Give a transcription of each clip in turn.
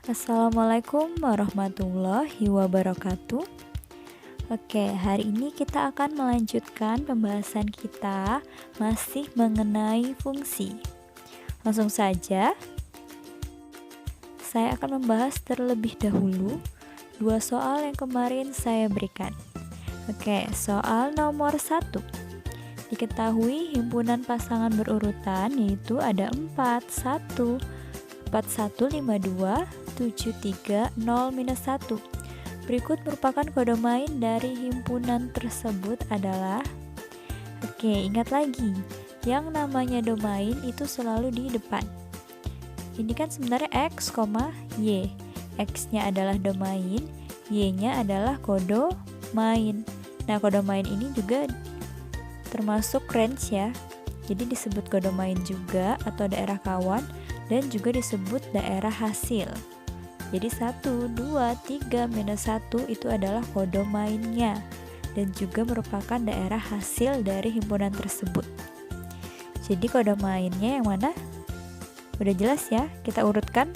Assalamualaikum warahmatullahi wabarakatuh. Oke, hari ini kita akan melanjutkan pembahasan kita masih mengenai fungsi. Langsung saja, saya akan membahas terlebih dahulu dua soal yang kemarin saya berikan. Oke, soal nomor 1. Diketahui himpunan pasangan berurutan yaitu ada 4, 1, 4152, 730-1. Berikut merupakan kode main dari himpunan tersebut adalah ingat lagi, yang namanya domain itu selalu di depan. Ini kan sebenarnya X, Y. X-nya adalah domain, Y-nya adalah kode main. Nah, kode main ini juga termasuk range ya. Jadi disebut kode main juga atau daerah kawan dan juga disebut daerah hasil. Jadi 1, 2, 3, -1 itu adalah kode mainnya dan juga merupakan daerah hasil dari himpunan tersebut. Jadi kode mainnya yang mana? Udah jelas ya, kita urutkan.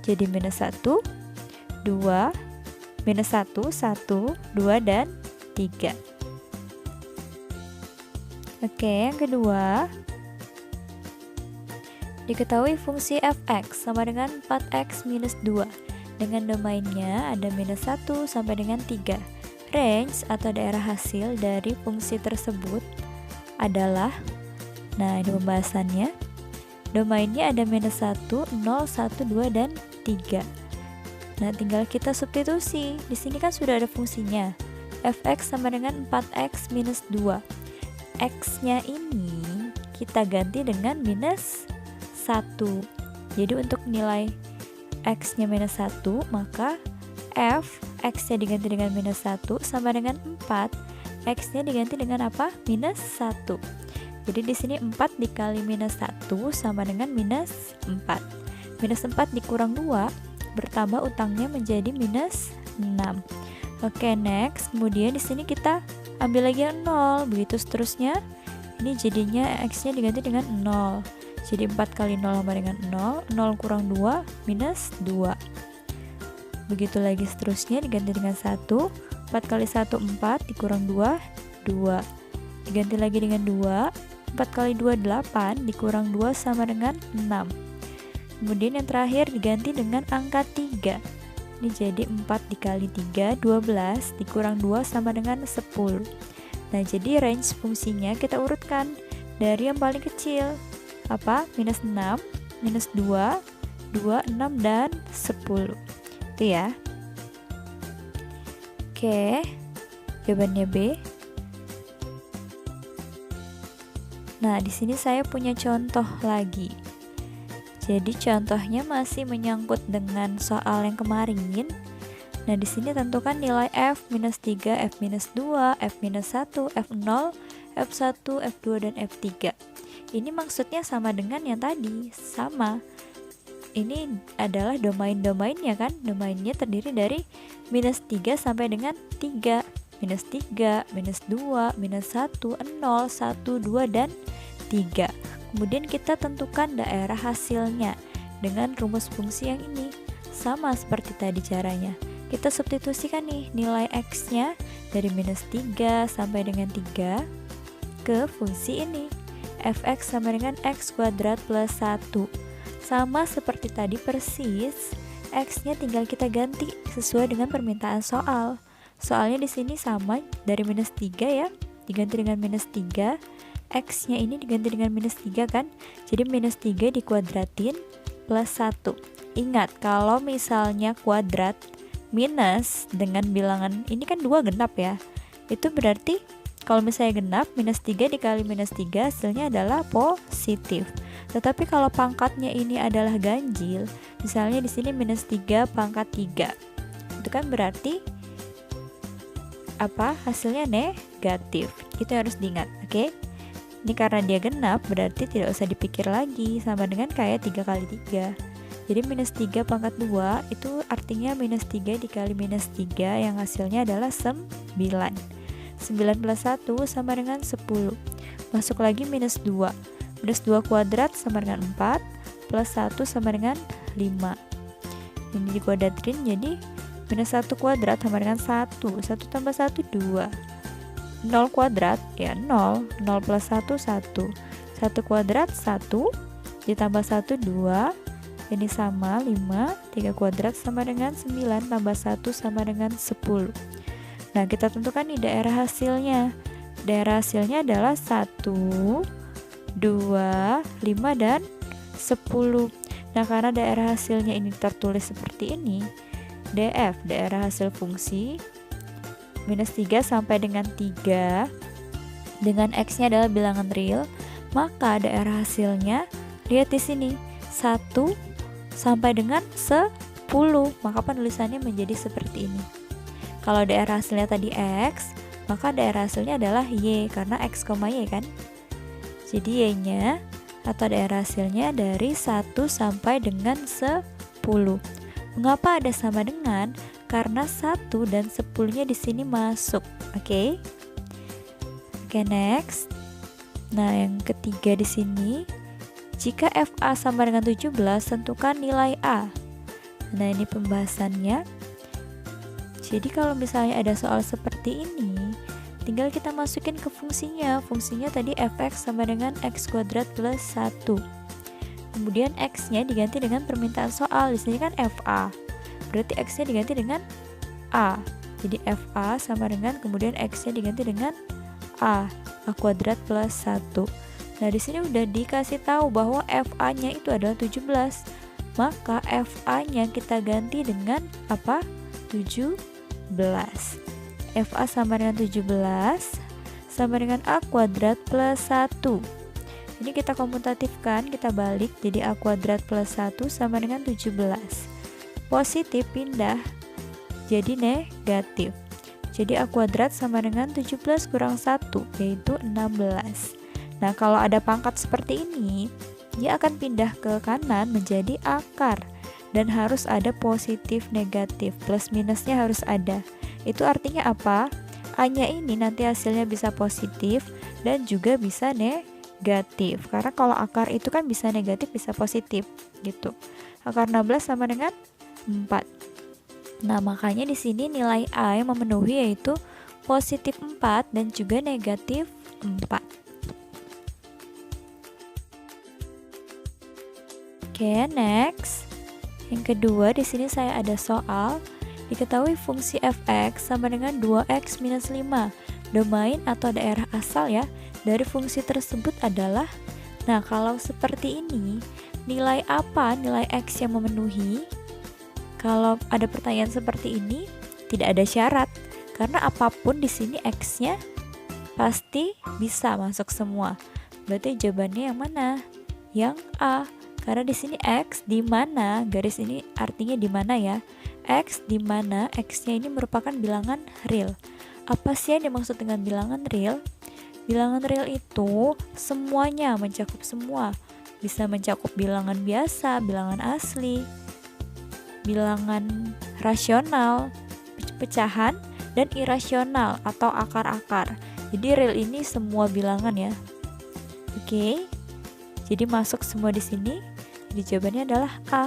Jadi -1, 2, -1, 1, 2, dan 3. Oke, yang kedua, diketahui fungsi f(x) sama dengan 4x minus 2 dengan domainnya ada -1 sampai dengan 3. Range atau daerah hasil dari fungsi tersebut adalah, nah ini pembahasannya, domainnya ada -1, 0, 1, 2, dan 3. Nah, tinggal kita substitusi. Di sini kan sudah ada fungsinya. Fx sama dengan 4x minus 2. X-nya ini kita ganti dengan -1. Jadi untuk nilai X-nya -1, maka F X-nya diganti dengan -1 sama dengan 4. X-nya diganti dengan apa? -1. Jadi di sini 4 dikali -1 sama dengan -4. -4 dikurang 2, bertambah utangnya menjadi -6. Oke, next. Kemudian di sini kita ambil lagi yang 0, begitu seterusnya. Ini jadinya X-nya diganti dengan 0. Jadi 4 kali 0 sama dengan 0, 0 kurang 2, -2. Begitu lagi seterusnya diganti dengan 1, 4 kali 1, 4, dikurang 2, 2. Diganti lagi dengan 2, 4 kali 2, 8, dikurang 2 sama dengan 6. Kemudian yang terakhir diganti dengan angka 3. Ini jadi 4 dikali 3, 12, dikurang 2 sama dengan 10. Nah, jadi range fungsinya kita urutkan dari yang paling kecil. Apa? -6, -2, 2, 6, dan 10. Itu ya. Oke, jawabannya B. Nah, di sini saya punya contoh lagi. Jadi contohnya masih menyangkut dengan soal yang kemarin. Nah, di sini tentukan nilai f-3, f-2, f-1, f0, f1, f2, dan f3. Ini maksudnya sama dengan yang tadi, sama. Ini adalah domain-domainnya kan? Domainnya terdiri dari -3 sampai dengan 3. -3, -2, -1, 0, 1, 2, dan 3. Kemudian kita tentukan daerah hasilnya dengan rumus fungsi yang ini. Sama seperti tadi caranya. Kita substitusikan nih nilai X-nya dari -3 sampai dengan 3 ke fungsi ini. Fx sama dengan x kuadrat plus 1. Sama seperti tadi persis, X-nya tinggal kita ganti sesuai dengan permintaan soal. Soalnya di sini sama dari -3 ya, diganti dengan -3. X-nya ini diganti dengan -3 kan? Jadi -3 dikuadratin plus 1. Ingat, kalau misalnya kuadrat minus dengan bilangan ini kan 2 genap ya. Itu berarti kalau misalnya genap, -3 dikali -3 hasilnya adalah positif. Tetapi kalau pangkatnya ini adalah ganjil, misalnya di sini -3 pangkat 3. Itu kan berarti apa? Hasilnya negatif. Itu harus diingat, oke? Ini karena dia genap, berarti tidak usah dipikir lagi, sama dengan kayak 3 kali 3. Jadi -3 pangkat 2 itu artinya -3 dikali -3 yang hasilnya adalah 9. 9 plus 1 sama dengan 10. Masuk lagi -2. -2 kuadrat sama dengan 4, plus 1 sama dengan 5. Ini dikuadratkan jadi minus 1 kuadrat sama dengan 1. 1 tambah 1, 2. 0 kuadrat, ya 0. 0 plus 1, 1. 1 kuadrat, 1. Ditambah 1, 2. Ini sama 5. 3 kuadrat sama dengan 9. Tambah 1 sama dengan 10. Nah, kita tentukan nih daerah hasilnya. Daerah hasilnya adalah 1, 2, 5, dan 10. Nah, karena daerah hasilnya ini tertulis seperti ini, DF, daerah hasil fungsi, minus 3 sampai dengan 3, dengan X-nya adalah bilangan real, maka daerah hasilnya, lihat di sini, 1 sampai dengan 10, maka penulisannya menjadi seperti ini. Kalau daerah hasilnya tadi X, maka daerah hasilnya adalah Y, karena X, Y kan. Jadi Y-nya atau daerah hasilnya dari 1 sampai dengan 10. Mengapa ada sama dengan? Karena 1 dan 10-nya di sini masuk. Oke, next. Nah, yang ketiga di sini, jika FA sama dengan 17, tentukan nilai A. Nah, ini pembahasannya. Jadi kalau misalnya ada soal seperti ini, tinggal kita masukin ke fungsinya. Fungsinya tadi fx sama dengan x kuadrat plus 1. Kemudian x-nya diganti dengan permintaan soal. Di sini kan FA. Berarti x-nya diganti dengan A. Jadi FA sama dengan kemudian x-nya diganti dengan A kuadrat plus 1. Nah, di sini udah dikasih tahu bahwa FA-nya itu adalah 17. Maka FA-nya kita ganti dengan apa? 17. FA sama dengan 17 sama dengan A kuadrat plus 1. Ini kita komutatifkan, kita balik jadi A kuadrat plus 1 sama dengan 17. Positif pindah jadi negatif. Jadi A kuadrat sama dengan 17 kurang 1, yaitu 16. Nah, kalau ada pangkat seperti ini, dia akan pindah ke kanan menjadi akar. Dan harus ada positif negatif, plus minusnya harus ada. Itu artinya apa? A-nya ini nanti hasilnya bisa positif dan juga bisa negatif, karena kalau akar itu kan bisa negatif bisa positif gitu. Akar 16 sama dengan 4. Nah, makanya di sini nilai A yang memenuhi yaitu positif 4 dan juga negatif 4. Oke, next. Yang kedua di sini saya ada soal. Diketahui fungsi fx sama dengan 2x minus 5. Domain atau daerah asal ya dari fungsi tersebut adalah, nah kalau seperti ini, nilai apa nilai x yang memenuhi? Kalau ada pertanyaan seperti ini, tidak ada syarat, karena apapun di sini x-nya pasti bisa masuk semua. Berarti jawabannya yang mana? Yang A. Karena di sini x di mana, garis ini artinya di mana ya? X di mana x-nya ini merupakan bilangan real. Apa sih yang dimaksud dengan bilangan real? Bilangan real itu semuanya, mencakup semua. Bisa mencakup bilangan biasa, bilangan asli, bilangan rasional, pecahan, dan irasional atau akar-akar. Jadi real ini semua bilangan ya. Oke. Jadi masuk semua di sini. Jadi jawabannya adalah A.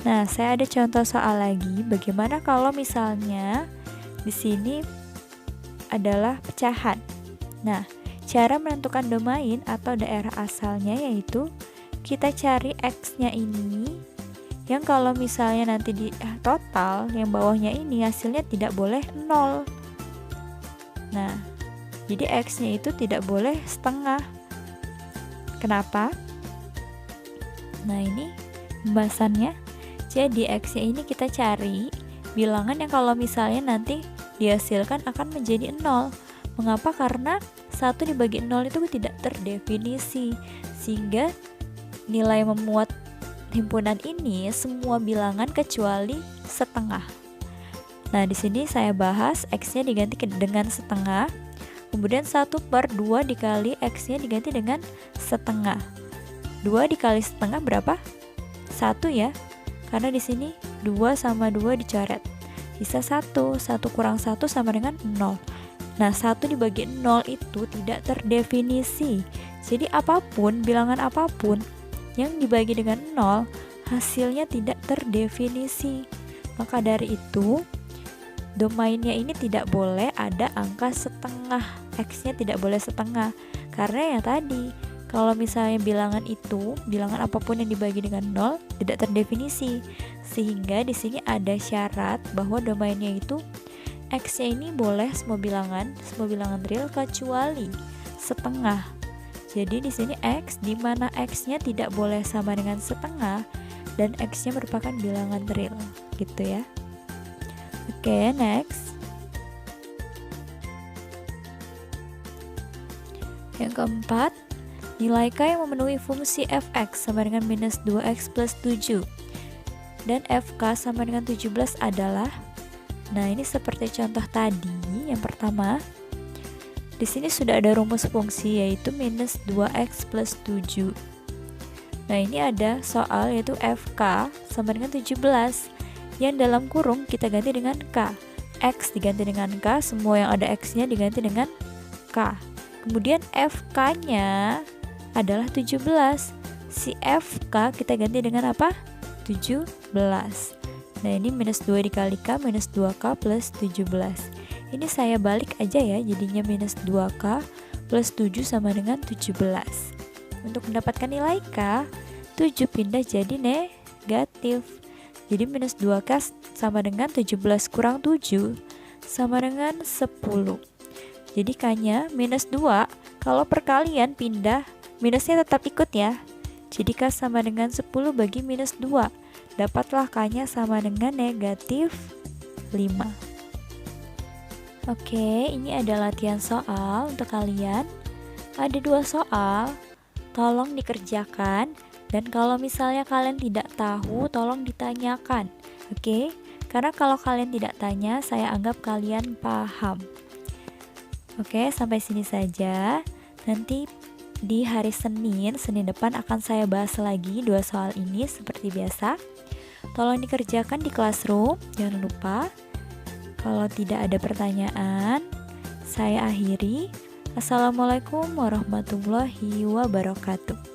Nah, saya ada contoh soal lagi. Bagaimana kalau misalnya di sini adalah pecahan. Nah, cara menentukan domain atau daerah asalnya yaitu kita cari X-nya ini, yang kalau misalnya nanti di total yang bawahnya ini hasilnya tidak boleh 0. Nah, jadi X-nya itu tidak boleh setengah. Kenapa? Nah, ini pembahasannya. Jadi X-nya ini kita cari bilangan yang kalau misalnya nanti dihasilkan akan menjadi 0. Mengapa? Karena 1 dibagi 0 itu tidak terdefinisi, sehingga nilai memuat himpunan ini semua bilangan kecuali setengah. Nah, di sini saya bahas X-nya diganti dengan setengah, kemudian 1/2 dikali X-nya diganti dengan setengah. 2 dikali setengah berapa? 1 ya, karena di sini 2 sama 2 dicoret, sisa 1, 1 kurang 1 sama dengan 0. Nah, 1 dibagi 0 itu tidak terdefinisi. Jadi apapun, bilangan apapun yang dibagi dengan 0 hasilnya tidak terdefinisi. Maka dari itu, domainnya ini tidak boleh ada angka setengah, X-nya tidak boleh setengah. Karena yang tadi, kalau misalnya bilangan itu, bilangan apapun yang dibagi dengan 0 tidak terdefinisi. Sehingga di sini ada syarat bahwa domainnya itu X-nya ini boleh semua bilangan real kecuali setengah. Jadi di sini X di mana X-nya tidak boleh sama dengan setengah dan X-nya merupakan bilangan real, gitu ya. Oke, next. Yang keempat, nilai K yang memenuhi fungsi fx sama dengan minus 2x plus 7 dan fk sama dengan 17 adalah, nah ini seperti contoh tadi. Yang pertama, di sini sudah ada rumus fungsi yaitu minus 2x plus 7. Nah ini ada soal yaitu fk sama dengan 17 yang dalam kurung kita ganti dengan k. X diganti dengan k, semua yang ada x-nya diganti dengan k. Kemudian fk-nya adalah 17. Si fk kita ganti dengan apa? 17. Nah ini minus 2 dikali k, minus 2k plus 17. Ini saya balik aja ya, jadinya minus 2k plus 7 sama dengan 17. Untuk mendapatkan nilai k, 7 pindah jadi negatif. Jadi minus 2k sama dengan 17 kurang 7 sama dengan 10. Jadi k-nya minus 2, kalau perkalian pindah, minusnya tetap ikut ya. Jadi k sama dengan 10 bagi minus 2. Dapatlah k-nya sama dengan negatif 5. Oke, ini ada latihan soal untuk kalian. Ada 2 soal, tolong dikerjakan. Dan kalau misalnya kalian tidak tahu, tolong ditanyakan. Oke, karena kalau kalian tidak tanya, saya anggap kalian paham. Oke, sampai sini saja. Nanti di hari Senin depan akan saya bahas lagi 2 soal ini seperti biasa. Tolong dikerjakan di Classroom, jangan lupa. Kalau tidak ada pertanyaan, saya akhiri. Assalamualaikum warahmatullahi wabarakatuh.